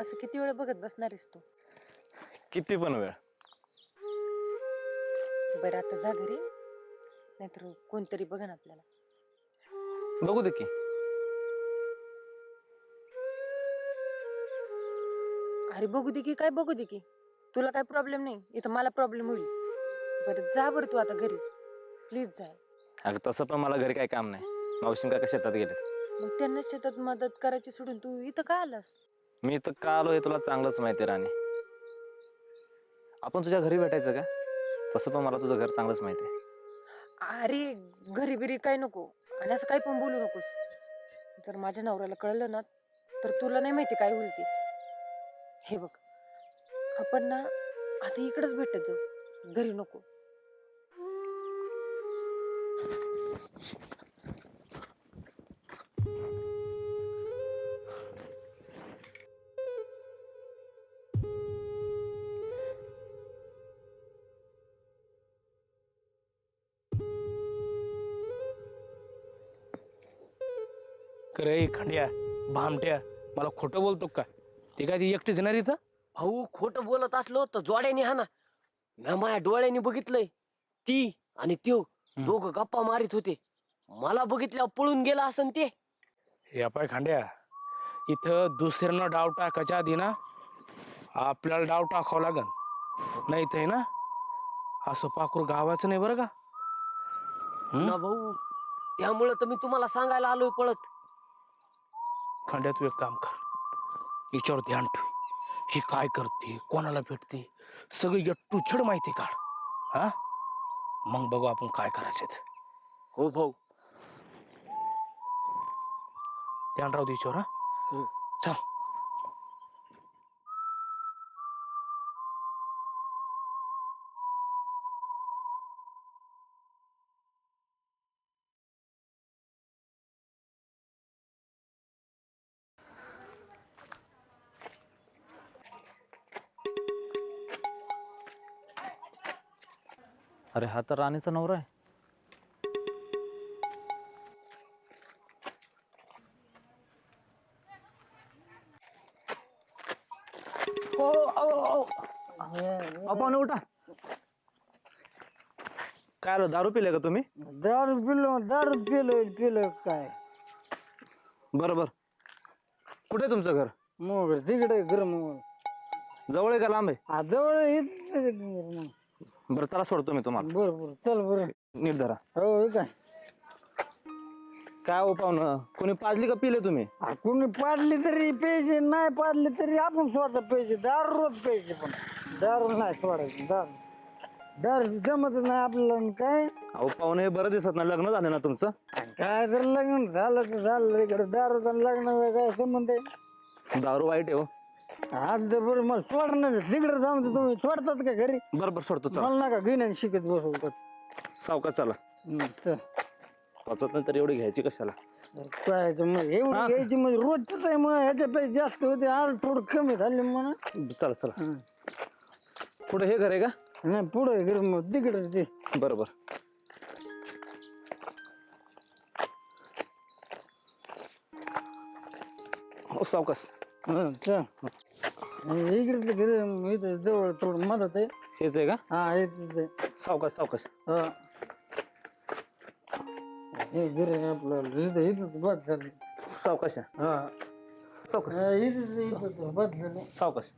असं किती वेळ बघत बसणारीस तू? किती पण वेळ. बरं आता जा घरी, नाहीतर कोणतरी बघन आपल्याला. बघू दे की. अरे बघू दे की काय बघू दे की, तुला काय प्रॉब्लेम नाही, इथं मला प्रॉब्लेम होईल. बरं जा बरं तू आता घरी, प्लीज जा. अगं तसं पण मला घरी काही काम नाही. मावशीन काका शेतात गेले. मग त्यांना शेतात मदत करायची सोडून तू इथं का आलास? मी तर का आलो हे तुला चांगलंच माहिती आहे राणी. आपण तुझ्या घरी भेटायचं का? तसं पण मला तुझं घर चांगलंच माहिती आहे. अरे घरी बिरी काय नको, आणि असं काही पण बोलू नकोस. जर माझ्या नवऱ्याला कळलं ना, तर तुला नाही माहिती काय होईल ते. हे बघ, आपण ना असं इकडंच भेटत जाऊ, घरी नको. करे खंड्या भामट्या मला खोटं बोलतो का? ते काय ती एकटीच येणार इथं? भाऊ खोटं बोलत असलो तर जोड्याने हा ना. मी माझ्या डोळ्याने बघितलंय, ती आणि त्यो दोघं गप्पा मारित होते. मला बघितल्यावर पळून गेला असन ते. या पाय खांड्या, इथं दुसऱ्यांना डाव टाकायच्या आधी ना आपल्याला डाव टाकावं लागन. नाही तर ना असं पाखरू गावाचं नाही बरं का. ना भाऊ, त्यामुळं तर मी तुम्हाला सांगायला आलोय पळत. खांड्या तू एक काम कर, हिच्यावर ध्यान ठेव. ही काय करते, कोणाला भेटते, सगळी टू छड माहिती काढ. हा, मग बघू आपण काय करायचं ते. हो भाऊ. ध्यान राहू दे हिच्यावर. हा हो. चल. अरे हा तर राणीचा नवरा आहे. आपण उठा. काय आलं, दारू पिले का तुम्ही? दारू पिलो काय बरं बरं. कुठे आहे तुमचं घर? मग तिकडे घर मग जवळ आहे का लांब आहे? जवळ बरं चला, सोडतो मी तुम्हाला. बरोबर चल बरं. नीट धरा. हो हे काय काय हो पाहुणं, कोणी पाजली का पिले तुम्ही? कुणी पाडली तरी पैसे, नाही पाडले तरी आपण स्वतः पैसे. दारू रोज पैसे, पण दारू नाही सोडायचं. दारू जमत नाही आपल्याला. आणि काय अहो पाहुणे, हे बरं दिसत ना, लग्न झालं ना तुमचं? काय तर लग्न झालं तर झालं, इकडे दारू लग्नाचा काय संबंध आहे? दारू वाईट आहे हो. आज तर बरं मला सोडणार, तिकडे जाऊन तर तुम्ही सोडतात का घरी? बरं बरं, सोडतो. चला मला नका घेण्याने शिकत बसवतात. सावकाश चला. चल. वाचत नाही तर एवढी घ्यायची कशाला? काय मग एवढी घ्यायची म्हणजे रोजच आहे, मग ह्याच्यापेक्षा जास्त होते. आज थोडं कमी झाले म्हणा. चला चला. कुठे हे घर आहे का? नाही पुढे घर, मग तिकडे ते. बरं बरं. हो सावकाश. चल. इकडे घर इथं जवळ थोडं मदत आहे. हेच आहे का? हा येते. सावकाश सावकाश. हा हे घर आहे आपलं. इथं इथं बस झालं. सावकाश हा सावकाश इथं बस झालं. सावकाश.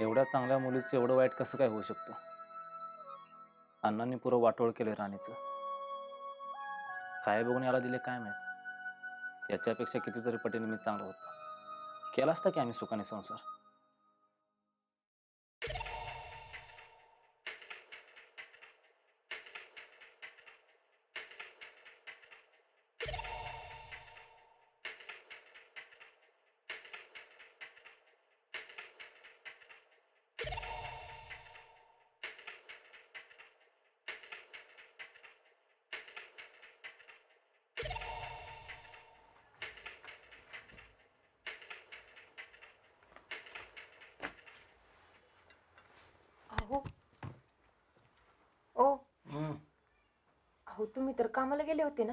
एवढ्या चांगल्या मुलीचं एवढं वाईट कसं काय होऊ शकतं? अण्णांनी पुरं वाटोळ केले राणीचं. काय बघून याला दिले काय माहित. याच्यापेक्षा कितीतरी पटीने मी चांगला होतो. केला असता की आम्ही सुखाने संसार. अहो ओ अहो तुम्ही तर कामाला गेले होते ना,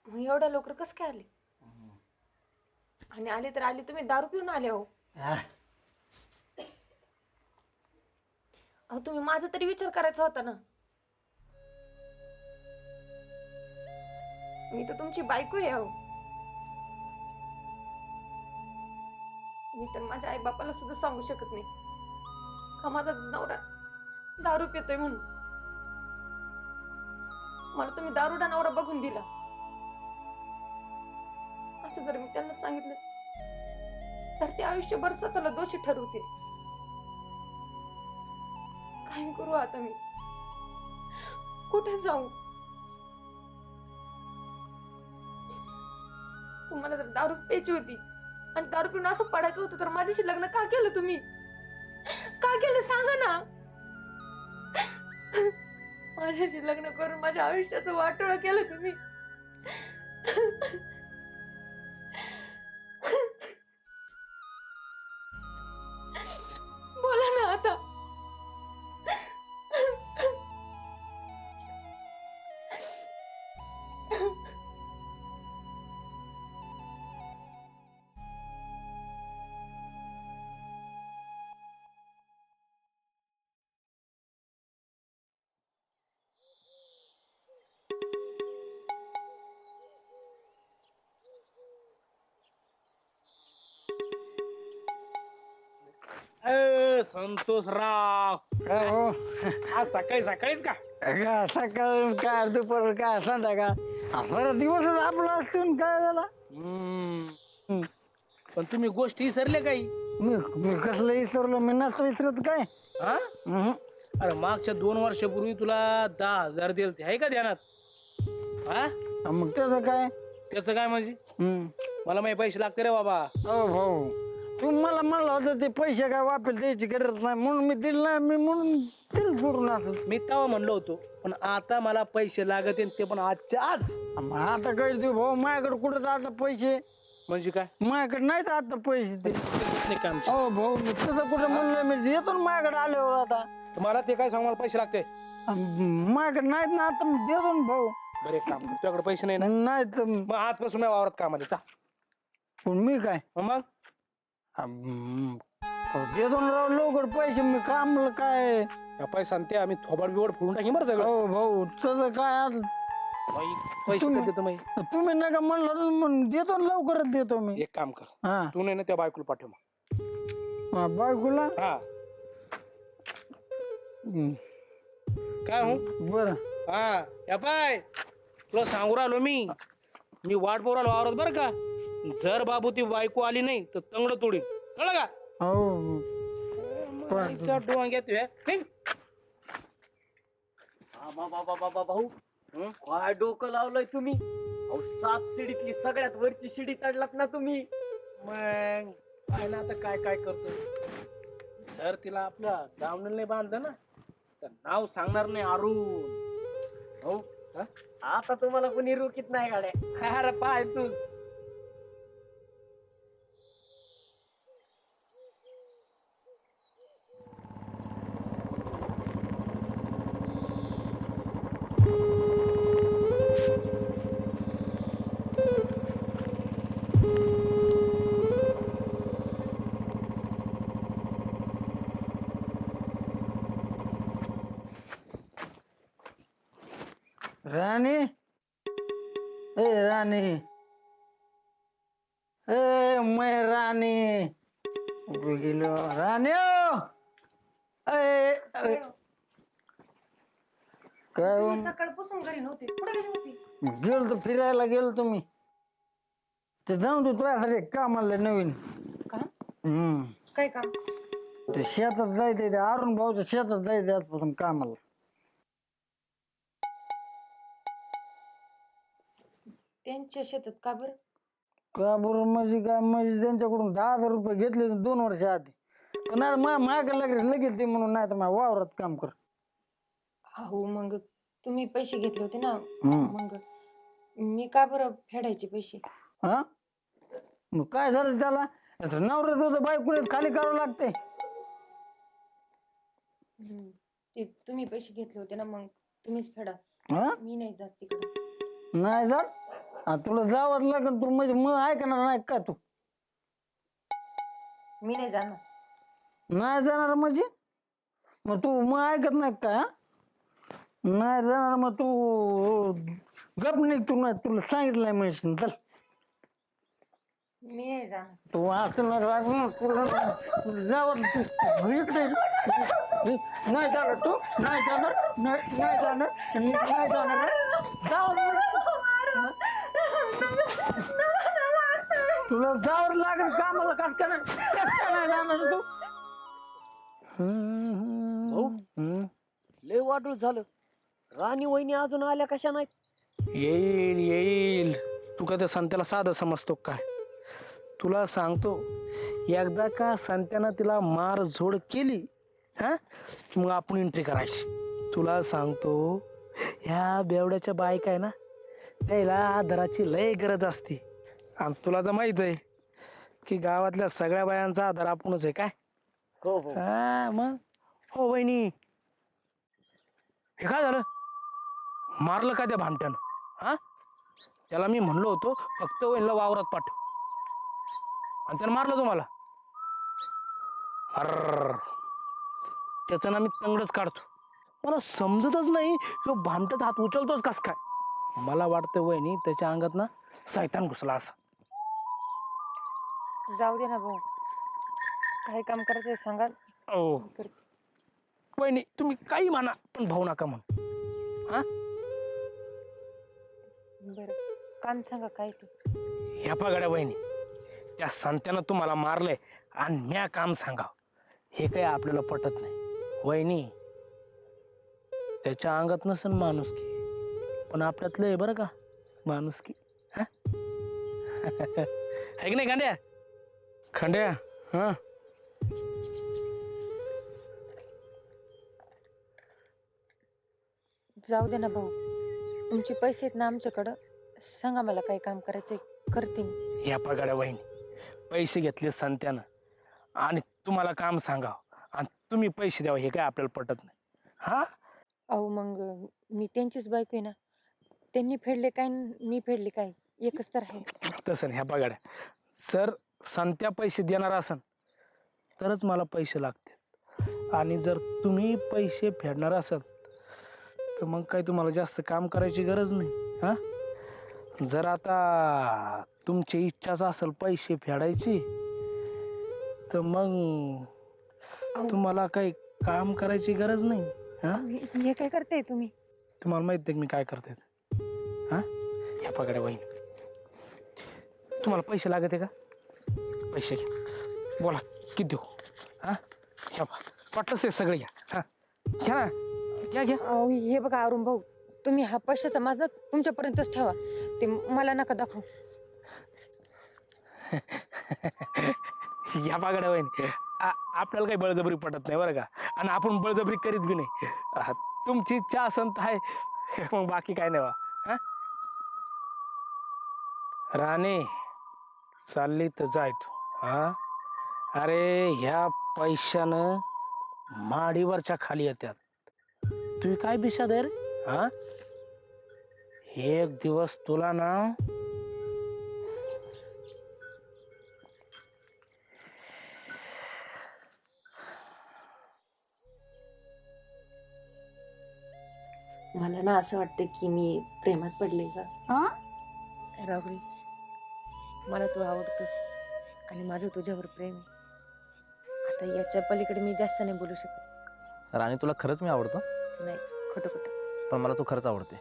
मग एवढ्या लवकर कसं काय आले? आणि आले तर आले तुम्ही दारू पिऊन आले हो. अहो तुम्ही माझा तरी विचार करायचा होता ना. मी तर तुमची बायको आहे अहो. मी तर माझ्या आई बापाला सुद्धा सांगू शकत नाही का माझा नवरा दारू पितोय म्हणून. मला तुम्ही दारुडा नवरा बघून दिला. असं जर मी त्यांना सांगितलं तर ते आयुष्यभर स्वतःला दोषी ठरवतील. काय करू आता मी? कुठे जाऊ? तुम्हाला जर दारूच प्यायची होती आणि दारू पिऊन असं पडायचं होतं तर माझ्याशी लग्न का केलं तुम्ही? का केलं सांगा ना. माझ्याशी लग्न करून माझ्या आयुष्याचं वाटोळं केलं तुम्ही. बोला ना आता. संतोषराव, काय हो आज सकाळी सकाळीच का? का सकाळ काय दुपार काय संध्याकाळ बरा दिवसच आपला असतो न काय झाला. पण तुम्ही गोष्टी विसरले काही? मी मी कसलं विसरलो? मी नसतो विसरत काय. हा? हम्म. अरे मागच्या 2 वर्षापूर्वी तुला 10,000 दिले ते आहे का ध्यानात? हा? मग त्याचं काय? त्याचं काय म्हणजे? हम्म. मला माझे पैसे लागते रे बाबा. हो भाऊ, तू मला म्हणलं होतं ते पैसे काय वापस द्यायची गरज नाही म्हणून मी दिलं नाही. मी म्हणून दिल सोडून असं. मी तेव्हा म्हणलो होतो, पण आता मला पैसे लागत आहेत, ते पण आजच्या आज. मग आता काय देऊ भाऊ? माझ्याकडे कुठं आता पैसे? म्हणजे काय? माझ्याकडे नाहीत आता पैसे ते. नाही का आमचे? हो भाऊ, मी तसं कुठं म्हणलं? मी येतो ना माझ्याकडे आल्यावर आता. मला ते काय सांग, मला पैसे लागते. माझ्याकडे नाहीत ना आता, मी देतो ना भाऊ. बरे काम कर. तुझ्याकडे पैसे नाही ना? नाही तर मग आजपासून मी वावरात कामाला चा. पण मी काय मग देतो ना राव लवकर पैसे. मी कामला काय. या पैसा ते आम्ही थोबाड बिवड फोडून टाकी बरं सगळं. हो भाऊ, तसं काय आता पैसे तुम्ही- कधी देतो मग? तुम्ही नका म्हणलं तर मग देतो ना, लवकरच देतो मी. एक काम कर, हा तू नाही ना त्या बायकोला पाठव मग. बायकोला. हा काय हो? बरं. हा या पाय, तुला सांगू राहिलो मी वाट पाहू राहिलो वावरात बरं का. जर बाबू ती बायको आली नाही तर तंगड तोडीन, कळलं का? हो डोंग्यात निघ. बाबा भाऊ, काय डोकं लावलंय तुम्ही? अहो 7 शिडीतली सगळ्यात वरची शिडी चढलात ना तुम्ही. मग काय ना आता काय काय करतो. जर तिला आपल्या दामणीला नाही बांधलं ना तर नाव सांगणार नाही अरुण. हो आता तुम्हाला कोणी रोकीत नाही गाड्या. अरे पाय तू. राणी, ए राणी, ए मै राणी, कुठे गेलो राण्या काय हो? सकाळपासून घरी नव्हती, कुठे गेली होती? गेलो तर फिरायला गेलो तुम्ही ते जाऊन तू तुझ्यासाठी एक काम आलं नवीन. काम? काय काम? ते शेतात जायचंय ते अरुण भाऊच्या शेतात जायचंय आजपासून कामाला. त्यांच्या शेतात का बरं? का बरं म्हणजे काय म्हणजे त्यांच्याकडून 10,000 रुपये घेतले 2 वर्ष आधी. पण आता माझ्याकडे लगेच ते म्हणून नाही तर माझ्या वावरात काम कर. हो मग तुम्ही पैसे घेतले होते ना, हम्म. मग मी का बरं फेडायचे पैसे? हा मग काय झालं त्याला? आता नवऱ्याच होतं बायकोनेच खाली करावं लागते. ते तुम्ही पैसे घेतले होते ना, मग तुम्हीच फेडा. हा मी नाही जात तिकडे. नाही जात. तुला जावंच लागेल. तू म्हणजे मग ऐकणार नाही का तू? मी नाही जाणार. नाही जाणार म्हणजे मग तू मग ऐकत नाही का? नाही जाणार मग तू गप निघ. तू नाही तुला सांगितलंय म्हणजे चल. मी नाही जाणार. तू असणार तुला जावं तू इकडे नाही जाणार. तू नाही जाणार. नाही जाणार. नाही जाणार. तुला जावं लागेल कामाला. कस का नाही जाणार तू? भाऊ लय वाटूळ झालं. राणी वहिनी अजून आल्या कशा नाहीत? येईल येईल. तू का त्या संत्याला साधं समजतो काय? तुला सांगतो, एकदा का संत्यानं तिला मार झोड केली हा मग आपण एंट्री करायची. तुला सांगतो, ह्या बेवड्याच्या बायका आहे ना, त्याला आधाराची लय गरज असते. आणि तुला तर माहित आहे की गावातल्या सगळ्या बायांचा आधार आपणच आहे काय? हो हो. हा मग. हो वहिनी, हे काय झालं? मारलं का त्या भामट्यानं? हा त्याला मी म्हणलो होतो फक्त वहिनीला वावरात पाठव, आणि त्यानं मारलं तुम्हाला? अर त्याचं ना मी तंगडच काढतो. मला समजतच नाही तो भामट्याचा हात उचलतोच कस काय. मला वाटतं वहिनी त्याच्या अंगात ना सैतान घुसला असा. जाऊ दे ना भाऊ, काय काम करायचं सांगा. ओ करते. वहिनी तुम्ही काही म्हणा पण भाऊ नका म्हण. हा बरं, काम सांगा काय ते. ह्या पगाड्या वहिनी, त्या संत्यानं तुम्हाला मारलंय आणि म्या काम सांगाव हे काही आपल्याला पटत नाही. वहिनी, त्याच्या अंगात नसन माणुसकी, पण आपल्यातलं आहे बरं का माणुसकी. हा है की नाही खंड्या? खंड्या हा जाऊ दे ना भाऊ, तुमचे पैसे आहेत ना आमच्याकडं. सांगा मला काय काम करायचंय, करते मी. ह्या पगाड्या वहिनी, पैसे घेतले संत्यानं आणि तुम्हाला काम सांगाव आणि तुम्ही पैसे द्यावा हे काय आपल्याला पटत नाही. हा अहो मग मी त्यांचीच बायको आहे ना, त्यांनी फेडले काय आणि मी फेडले काय, एकच तर आहे. तसं नाही. ह्या पगाड्या, जर संत्या पैसे देणार असन तरच मला पैसे लागतील, आणि जर तुम्ही पैसे फेडणार असाल तर मग काही तुम्हाला जास्त काम करायची गरज नाही. हा जर आता तुमची इच्छाच असेल पैसे फेडायची तर मग तुम्हाला काही काम करायची गरज नाही. हा हे काय करताय तुम्ही? तुम्हाला माहिती आहे की मी काय करते? हा ह्या पगाड्या वहिनी, तुम्हाला पैसे लागत आहे का? पैसे घ्या, बोला किती देऊ? हा घ्या बा, वाटलंच ते सगळे घ्या. हा घ्या ना, घ्या घ्या. अहो हे बघा अरुण भाऊ, तुम्ही हा पैशाचा माझा तुमच्यापर्यंतच ठेवा, ते मला नका दाखवू. या पागड्या वहिनी, आपल्याला काही बळजबरी पटत नाही बरं का, आणि आपण बळजबरी करीत बी नाही. तुमची इच्छा असन तर आहे, मग बाकी काय नाही. हा राणे, चालली तर जाय तू. हा अरे ह्या पैशानं माडीवरच्या खाली येतात. तुम्ही काय बिशाद आहे रे? हा एक दिवस तुला ना मला ना असं वाटतं की मी प्रेमात पडले का. राहुल, मला तू आवडतोस आणि माझं तुझ्यावर प्रेम आहे. आता याच्या पलीकडे मी जास्त नाही बोलू शकत. राणी तुला खरंच मी आवडतो, नाही, खोटं खोटं. पण मला तू खरंच आवडते.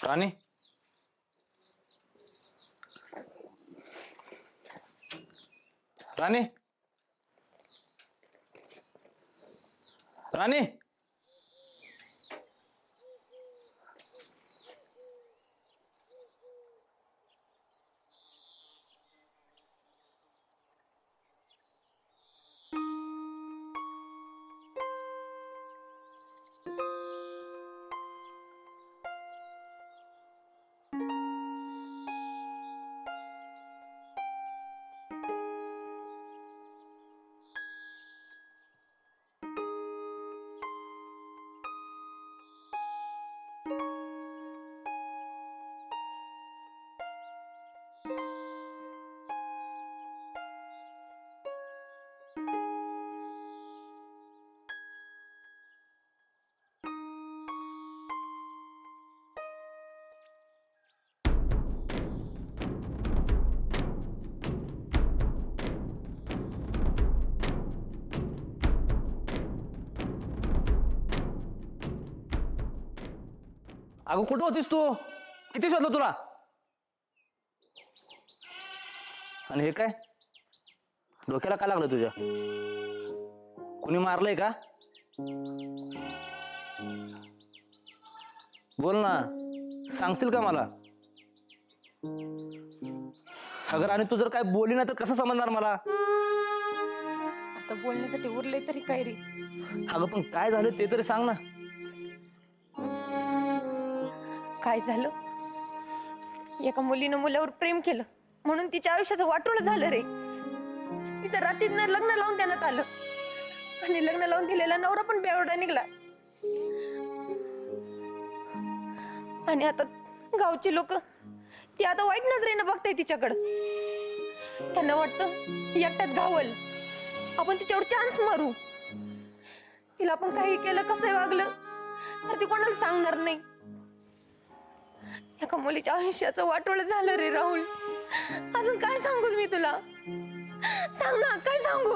राणी, राणी, राणी. अगं कुठं होतीस तू? किती शोधलं तुला? आणि हे काय डोक्याला काय लागलं तुझ्या? कुणी मारलंय का? बोल ना, सांगशील का मला? अगर आणि तू जर काय बोलली ना तर कसं समजणार मला? आता बोलण्यासाठी उरले तरी काय रे? अगं पण काय झालं ते तरी सांग ना. काय झालं? एका मुलीनं मुलावर प्रेम केलं म्हणून तिच्या आयुष्याचं वाटोळं झालं रे. तिचं रात्रीनं लग्न लावून देण्यात आलं आणि लग्न लावून दिलेला नवरा पण बेवडा निघला. आणि आता गावची लोक ती आता वाईट नजरेनं बघताय तिच्याकडं. त्यांना वाटतं एकट्यात घावल, आपण तिच्यावर चान्स मारू. तिला आपण काही केलं, कसं वागलं तर ती कोणाला सांगणार नाही. एका मुलीच्या आयुष्याचं वाटोळं झालं रे राहुल. अजून काय सांगू मी तुला? सांग ना, काय सांगू?